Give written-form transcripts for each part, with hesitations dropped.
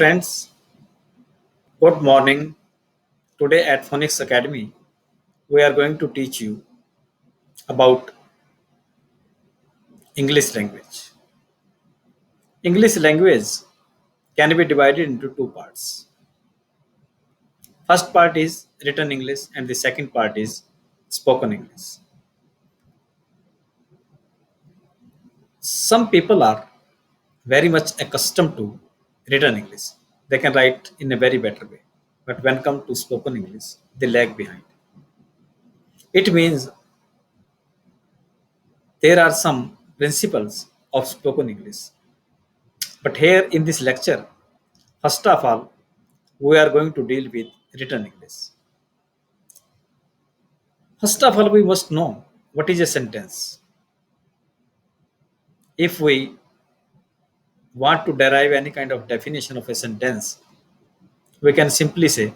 Friends, good morning. Today at Phonics Academy, we are going to teach you about English language. English language can be divided into two parts. First part is written English and the second part is spoken English. Some people are very much accustomed to written English. They can write in a very better way. But when come to spoken English, they lag behind. It means there are some principles of spoken English. But here in this lecture, first of all, we are going to deal with written English. First of all, we must know what is a sentence. If we want to derive any kind of definition of a sentence, we can simply say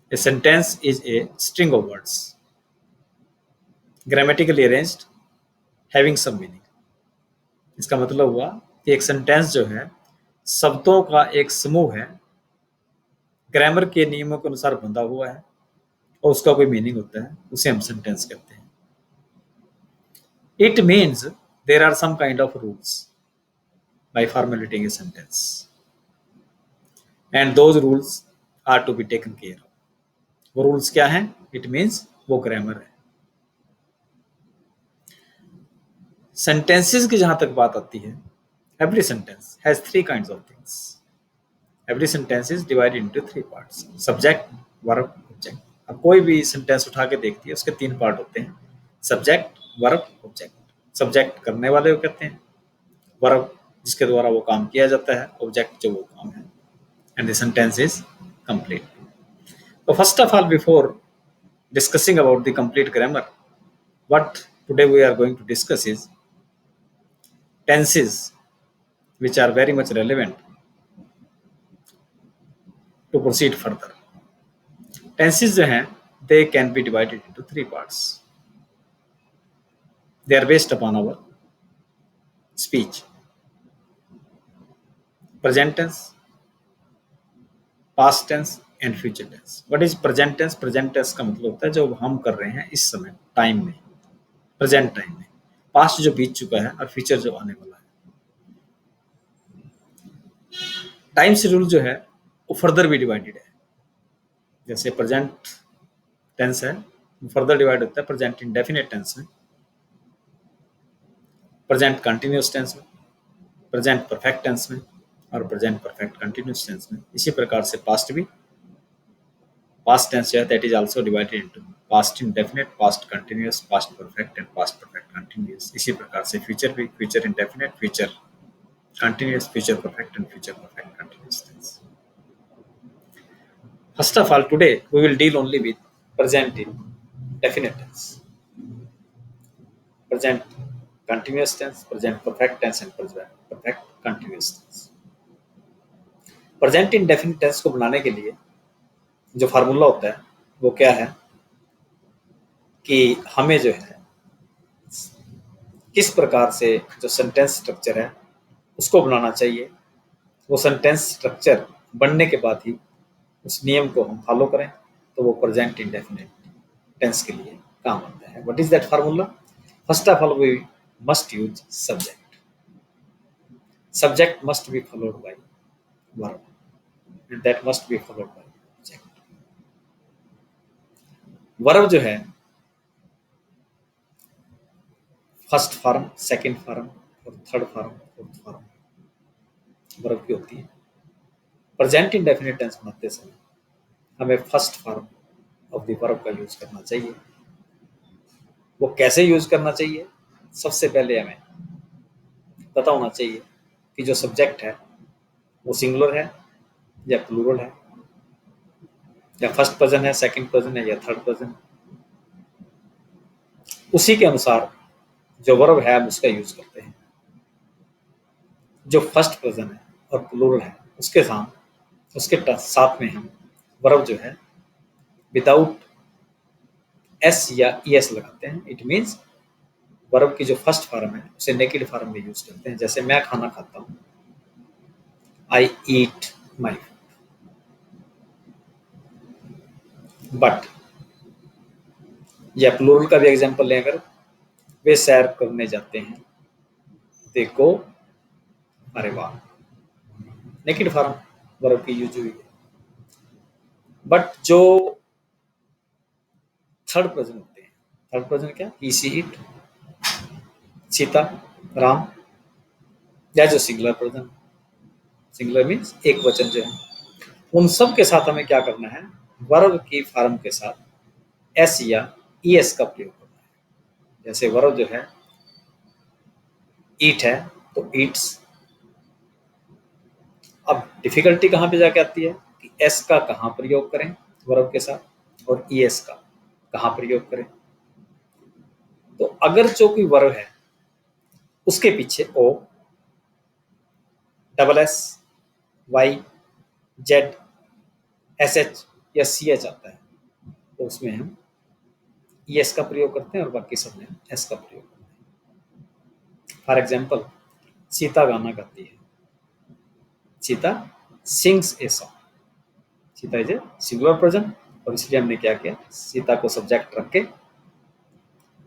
a sentence is a string of words, grammatically arranged, having some meaning. इसका मतलब हुआ कि एक sentence जो है शब्दों का एक समूह है, ग्रामर के नियमों के अनुसार बंधा हुआ है और उसका कोई मीनिंग होता है, उसे हम सेंटेंस कहते हैं. It means there are some kind of rules by formulating a sentence, and those rules are to be taken care of. वो rules क्या हैं? It means वो ग्रामर है. Sentences की जहां तक बात आती है, every sentence has three kinds of things. Every sentence is divided into three parts: subject, verb, object. अब कोई भी सेंटेंस उठा के देखती है, उसके तीन पार्ट होते हैं: सब्जेक्ट, वर्ब, ऑब्जेक्ट. सब्जेक्ट करने वाले को कहते हैं, वर्ब जिसके द्वारा वो काम किया जाता है, ऑब्जेक्ट जो वो काम है, and the sentence is complete. So first of all, before discussing about the complete grammar, what today we are going to discuss is tenses, which are very much relevant to proceed further. Tenses जो हैं, they can be divided into three parts. They are based upon our speech. Present tense, past tense and future tense. What is present tense? Present tense का मतलब होता है जो हम कर रहे हैं इस समय, टाइम में, प्रेजेंट टाइम में. पास्ट जो बीत चुका है और फ्यूचर जो आने वाला है. टाइम शेड्यूल जो है वो फर्दर भी डिवाइडेड है. जैसे प्रेजेंट टेंस है, वो फर्दर डिवाइड होता है प्रेजेंट इंडेफिनिट टेंस में, प्रेजेंट कंटिन्यूअस टेंस में, प्रेजेंट परफेक्ट टेंस में और प्रेजेंट परफेक्ट कंटिन्यूअस टेंस में. इसी प्रकार से पास्ट भी, पास्ट टेंस जो है that is also divided into past indefinite, past continuous, past perfect and past perfect continuous. इसी प्रकार से फ्यूचर भी, future indefinite, future continuous, future perfect and future perfect continuous tense. First of all, today we will deal only with present indefinite tense, present continuous tense, present perfect tense and present perfect continuous tense. Present indefinite tense को बनाने के लिए जो formula होता है वो क्या है कि हमें जो है किस प्रकार से जो सेंटेंस स्ट्रक्चर है उसको बनाना चाहिए. वो सेंटेंस स्ट्रक्चर बनने के बाद ही उस नियम को हम फॉलो करें तो वो प्रेजेंट इंडेफिनिट टेंस के लिए काम आता है. What is that formula? First of all we must use subject. Subject must be followed by verb and that must be followed by object. Verb जो है फर्स्ट फॉर्म, सेकंड फॉर्म और third form, fourth form verb की होती है. Present indefinite tense बनाते समय हमें first form of the verb का यूज करना चाहिए. वो कैसे यूज करना चाहिए? सबसे पहले हमें पता होना चाहिए कि जो सब्जेक्ट है वो सिंगुलर है या प्लूरल है, या फर्स्ट पर्सन है, सेकंड पर्सन है या थर्ड पर्सन. उसी के अनुसार जो वर्ब है हम उसका यूज करते हैं. जो फर्स्ट पर्सन है और प्लूरल है उसके साथ में हम वर्ब जो है विदाउट एस या ईएस लगाते हैं. इट मीन्स वर्ब की जो फर्स्ट फॉर्म है उसे नेगेटिव फॉर्म में यूज करते हैं. जैसे मैं खाना खाता हूँ, आई ईट माई। बट या प्लूरल का भी एग्जांपल लें अगर, वे सैर करने जाते हैं, दे गो, अरे वाह, नेगेटिव फॉर्म वर्ब की यूज हुई है। बट जो थर्ड प्रेजेंट होते हैं, थर्ड प्रेजेंट क्या, ही सी इट, सीता, राम, या जो सिंगुलर प्रेजेंट, सिंगुलर मीन्स एक वचन जो है, उन सब के साथ हमें क्या करना है, वर्ब की फॉर्म के साथ एस या ईएस का प्रयोग करना है। जैसे वर्ब जो है ईट है तो ईट्स। अब डिफिकल्टी कहाँ पे जाके आती है कि एस का कहाँ प्रयोग करें वर्ब के साथ और ईएस का कहाँ प्रयोग करें। तो अगर जो कोई वर्ब है उसके पीछे O, double S, Y, Z, S H या सी एच आता है, तो उसमें हम ईएस का प्रयोग करते हैं और बाकी सब में हम एस का प्रयोग करते हैं। फॉर एग्जाम्पल, सीता गाना गाती है, Sita sings a song. Sita is a singular present और इसलिए हमने क्या किया, सीता को सब्जेक्ट रख के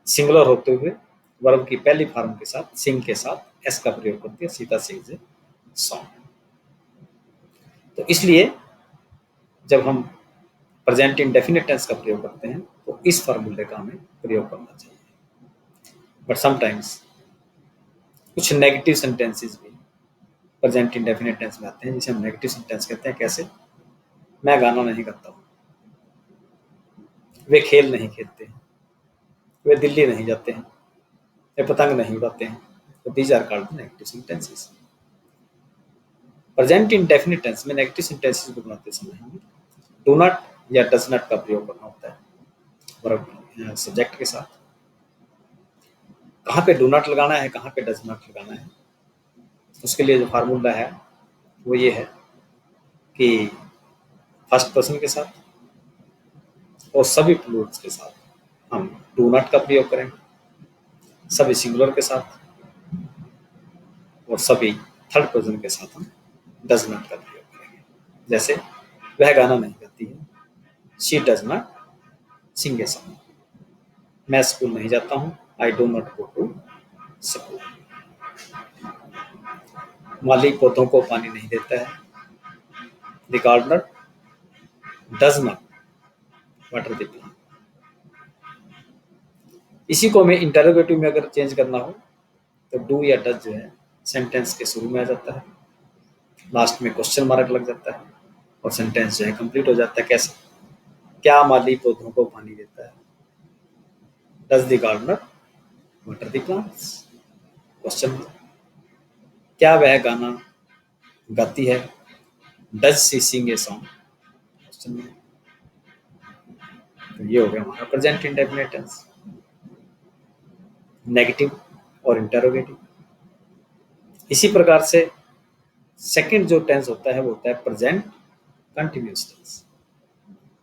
सिंगुलर होते हुए वर्ब की पहली फॉर्म के साथ सिंग के साथ एस का प्रयोग करती है, सीता सिंग्स ए सॉन्ग। तो इसलिए जब हम प्रेजेंट इंडेफिनिट टेंस का प्रयोग करते हैं तो इस फॉर्मूले का हमें प्रयोग करना चाहिए। बट समटाइम्स कुछ नेगेटिव सेंटेंसेस भी प्रेजेंट इंडेफिनिट टेंस में आते हैं, जिसे हम नेगेटिव सेंटेंस कहते हैं। कैसे, मैं गाना नहीं गाता हूँ, वे खेल नहीं खेलते हैं, वे दिल्ली नहीं जाते हैं, वे पतंग नहीं उड़ाते हैं। तो these are called negative sentences. Present indefinite tense में नेगेटिव सेंटेंसेस को बनाते समय हमें डू नॉट या डज नॉट का प्रयोग करना होता है वर्ब सब्जेक्ट के साथ। कहाँ पे डू नॉट लगाना है, कहाँ पे डज नॉट लगाना है, उसके लिए जो फार्मूला है वो ये है कि फर्स्ट पर्सन के साथ और सभी प्लूरल्स के साथ हम डू नॉट का प्रयोग करेंगे, सभी सिंगुलर के साथ और सभी थर्ड पर्सन के साथ हम डज नॉट का प्रयोग करेंगे। जैसे वह गाना नहीं गाती है, she does not sing a song. मैं स्कूल नहीं जाता हूँ, I do not go to school. माली पौधों को पानी नहीं देता है, the gardener does not water the plant. इसी को हमें इंटरोगेटिव में अगर चेंज करना हो तो डू या डज जो है सेंटेंस के शुरू में आ जाता है, लास्ट में क्वेश्चन मार्क लग जाता है और सेंटेंस जो है कंप्लीट हो जाता है। कैसे, क्या माली पौधों को पानी देता है, does the gardener water the plants, question mark. क्या वह गाना गाती है, does she sing a song, question mark. तो ये हो गया हमारा प्रेजेंट इंडेफिनिट टेंस, नेगेटिव और इंटरोगेटिव। इसी प्रकार से सेकंड जो टेंस होता है वो होता है present continuous tense.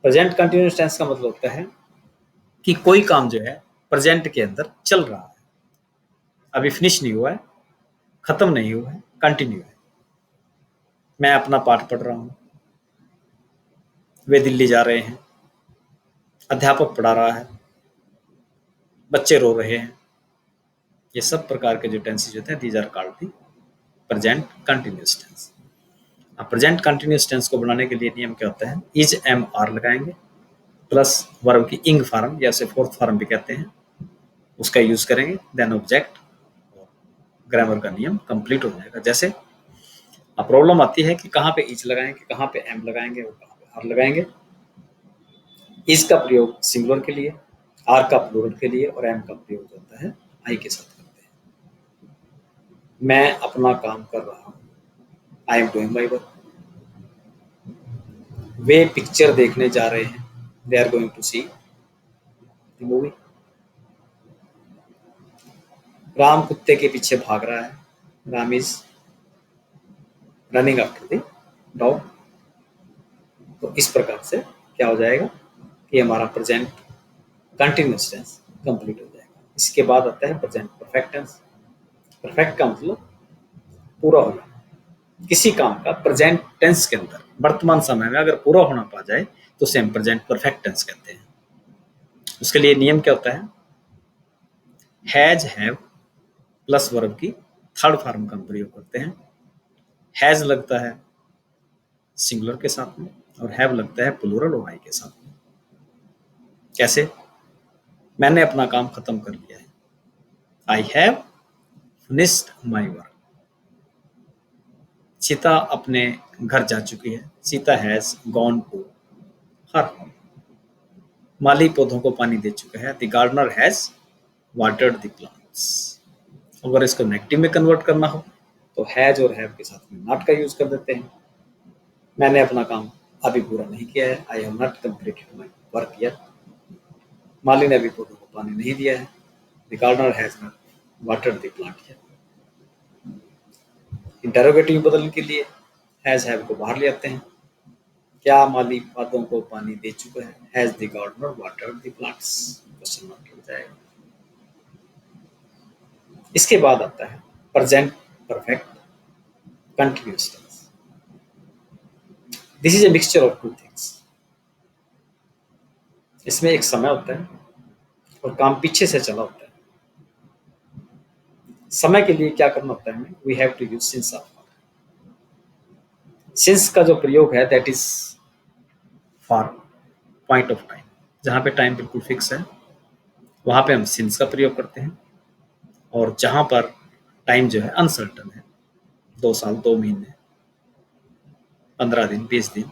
Present continuous tense का मतलब होता है कि कोई काम जो है प्रेजेंट के अंदर चल रहा है, अभी फिनिश नहीं हुआ है, खत्म नहीं हुआ है, कंटिन्यू है। मैं अपना पाठ पढ़ रहा हूँ, वे दिल्ली जा रहे हैं, अध्यापक पढ़ा रहा है, बच्चे रो रहे हैं। ये सब प्रकार के जो टेंसेज होते हैं, these are called the present continuous tense. अब प्रेजेंट कंटिन्यूअस टेंस को बनाने के लिए नियम क्या होता है, इज एम आर लगाएंगे प्लस वर्ब की इंग फॉर्म या उसे फोर्थ फॉर्म भी कहते हैं, उसका यूज करेंगे, देन ऑब्जेक्ट, ग्रामर का नियम कंप्लीट हो जाएगा। जैसे अब प्रॉब्लम आती है कि कहाँ पे इज लगाएंगे, कहाँ पे एम लगाएंगे और कहाँ पे आर लगाएंगे। इज का प्रयोग सिंगुलर के लिए, आर का प्लूरल के लिए और एम का प्रयोग होता है आई के साथ करते हैं। मैं अपना काम कर रहा हूँ, I am doing my work. वे पिक्चर देखने जा रहे हैं, they are going to see the movie. Ram कुत्ते के पीछे भाग रहा है, Ram is running after the dog. तो इस प्रकार से क्या हो जाएगा कि हमारा प्रेजेंट कंटिन्यूअस टेंस कंप्लीट हो जाएगा। इसके बाद आता है प्रेजेंट परफेक्ट टेंस। परफेक्ट का मतलब पूरा हो जाना, किसी काम का प्रेजेंट टेंस के अंदर वर्तमान समय में अगर पूरा होना पा जाए तो उसे हम प्रेजेंट परफेक्ट टेंस कहते हैं। उसके लिए नियम क्या होता है? हैज हैव प्लस वर्ब की थर्ड फॉर्म का हम प्रयोग करते हैं। हैज लगता है सिंगुलर के साथ में और हैव लगता है प्लूरल और आई के साथ में। कैसे? मैंने अपना काम खत्म कर लिया है। I have finished my work. Sita अपने घर जा चुकी है। Sita has gone to her home. माली पौधों को पानी दे चुका है। The gardener has watered the plants. अगर इसको नेगेटिव में कन्वर्ट करना हो तो हैज और हैव के साथ में नॉट का यूज कर देते हैं। मैंने अपना काम अभी पूरा नहीं किया है। I have not completed my work yet. माली ने अभी पौधों को पानी नहीं दिया है। The gardener has not watered the plant yet. Interrogative बदलने के लिए हैज हैव को बाहर ले आते हैं। क्या माली पौधों को पानी दे चुका है? Has the gardener watered the plants? Question mark लग जाएगा। इसके बाद आता है present perfect continuous tense. This is a mixture of two things. इसमें एक समय होता है और काम पीछे से चला होता है। समय के लिए क्या करना होता है हमें? We have to use since of. Since का जो प्रयोग है that is for point of time. जहां पे टाइम बिल्कुल फिक्स है वहां पे हम सिंस का प्रयोग करते हैं। और जहां पर टाइम जो है अनसर्टन है, 2 साल, 2 महीने, 15 दिन, 20 दिन,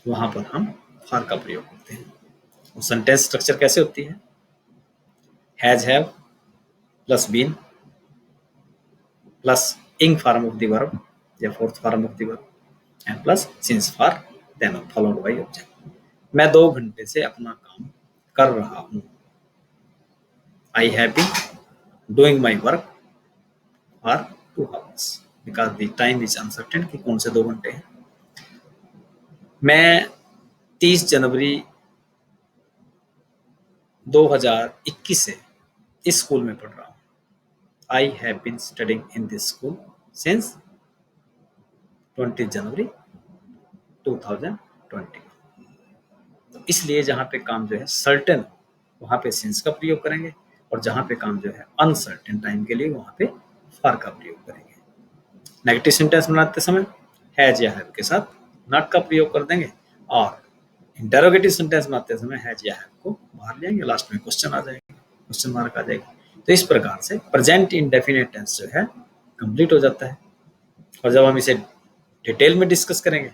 वहां पर हम फॉर का प्रयोग करते हैं। और सेंटेंस स्ट्रक्चर कैसे होती है? Has have plus been plus ing form of the verb या fourth form of the verb and plus since for then followed by object. मैं 2 घंटे से अपना काम कर रहा हूँ। I have been doing my work for 2 hours because the time is uncertain कि कौन से 2 घंटे हैं। मैं 30 जनवरी 2021 से इस स्कूल में पढ़ रहा हूँ। I have been studying in this school since 20 January 2020। तो इसलिए जहाँ पे काम जो है सर्टेन वहाँ पे सिंस का प्रयोग करेंगे और जहाँ पे काम जो है अनसर्टेन टाइम के लिए वहाँ पे फॉर का प्रयोग करेंगे। नेगेटिव सेंटेंस बनाते समय हैज या हैव के साथ नॉट का प्रयोग कर देंगे और इंटरोगेटिव सेंटेंस बनाते समय हैज या हैव को बाहर लेंगे। लास्ट में क्वेश्चन आ जाएगा, क्वेश्चन मार्क आ जाएगा। तो इस प्रकार से प्रेजेंट इंडेफिनिट टेंस जो है कंप्लीट हो जाता है। और जब हम इसे डिटेल में डिस्कस करेंगे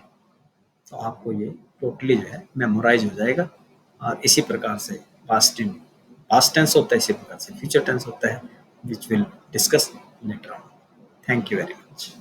तो आपको ये टोटली जो है मेमोराइज हो जाएगा। और इसी प्रकार से पास्ट टेंस होता है, इसी प्रकार से फ्यूचर टेंस होता है, which will discuss later on. Thank you very much.